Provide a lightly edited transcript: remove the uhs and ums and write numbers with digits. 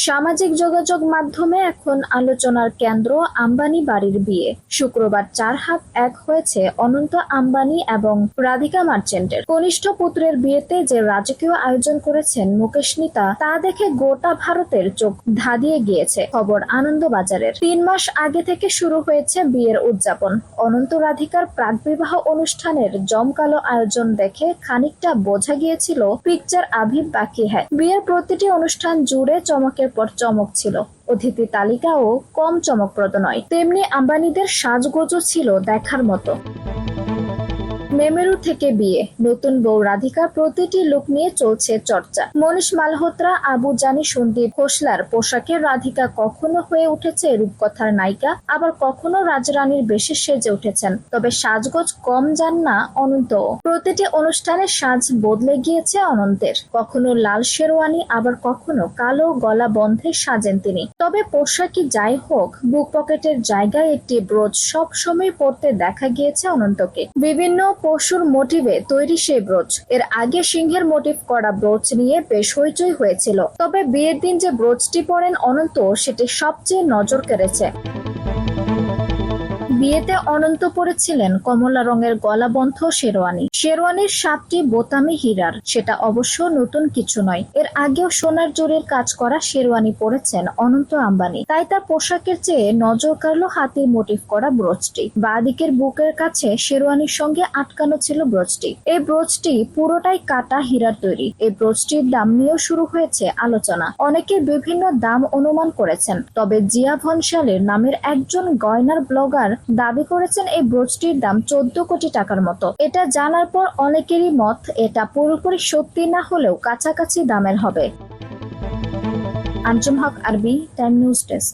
সামাজিক যোগাযোগ মাধ্যমে এখন আলোচনার কেন্দ্র আম্বানি বাড়ির বিয়ে। শুক্রবার 4 হাত 1 হয়েছে অনন্ত আম্বানি এবং রাধিকা মার্চেন্টের কনিষ্ঠ পুত্রের বিয়েতে যে রাজকীয় আয়োজন করেছেন মুকেশ নিতা, তা দেখে গোটা ভারতের চোখ ধাঁধিয়ে গিয়েছে। খবর আনন্দবাজারের। 3 মাস আগে থেকে শুরু হয়েছে বিয়ের উদযাপন। অনন্ত রাধিকার প্রাকবিবাহ অনুষ্ঠানের জমকালো আয়োজন দেখে খানিকটা বোঝা গিয়েছিল পিকচার আভি বাকি হ্যায়। বিয়ের প্রতিটি অনুষ্ঠান জুড়ে চমকের পর চমক ছিল। অতিথি তালিকাও কম চমকপ্রদ নয়। তেমনি আম্বানিদের সাজগোজও ছিল দেখার মতো। মেমেরু থেকে বিয়ে, নতুন বউ রাধিকার প্রতিটি লুক নিয়ে চলছে চর্চা। মনীষ মালহোত্রা, আবু জানি, সন্দীপ খোসলার পোশাকে রাধিকা কখনো হয়ে উঠেছে রূপকথার নায়িকা, আবার কখনো রাজরানীর বেশে সেজে উঠেছেন। তবে সাজগোজ কম যান না অনন্ত। প্রতিটি অনুষ্ঠানে সাজ বদলে গিয়েছে অনন্তের। কখনো লাল শেরওয়ানি, আবার কখনো কালো গলা বন্ধে সাজেন তিনি। তবে পোশাকই যাই হোক, বুক পকেটের জায়গায় একটি ব্রোচ সবসময় পরতে দেখা গিয়েছে অনন্তকে। বিভিন্ন পশুর মোটিভে তৈরি সেই ব্রোচ। এর আগে সিংহের মোটিভ করা ব্রোচ নিয়ে বেশ হইচই হয়েছিল। তবে বিয়ের দিন যে ব্রোচটি পরেন অনন্ত, সেটি সবচেয়ে নজর কেড়েছে। বিয়েতে অনন্ত পরেছিলেন কমলা রঙের গলাবন্ধ শেরওয়ানি। শেরওয়ানির 7টি বোতামই হীরার। সেটা অবশ্য নতুন কিছু নয়। এর আগেও সোনার জরির কাজ করা শেরওয়ানি পরেছেন অনন্ত আম্বানি। তাই তার পোশাকের চেয়ে নজর কাড়ল হাতির মোটিভ করা ব্রোচটি। বাঁ দিকের বুকের কাছে শেরওয়ানির সঙ্গে আটকানো ছিল ব্রোচটি। এই ব্রোচটি পুরোটাই কাটা হীরার তৈরি। এই ব্রোচটির দাম নিয়েও শুরু হয়েছে আলোচনা। অনেকে বিভিন্ন দাম অনুমান করেছেন। তবে জিয়া ভনসালের নামের একজন গয়নার ব্লগার দাবি করেছেন এই ব্রোচটির দাম 14 কোটি টাকার মতো। এটা জানার পর অনেকেরই মত এটা পুরোপুরি সত্যি না হলেও কাছাকাছি দামের হবে। আঞ্জুম হক আরবি, টাইম নিউজ ডেস্ক।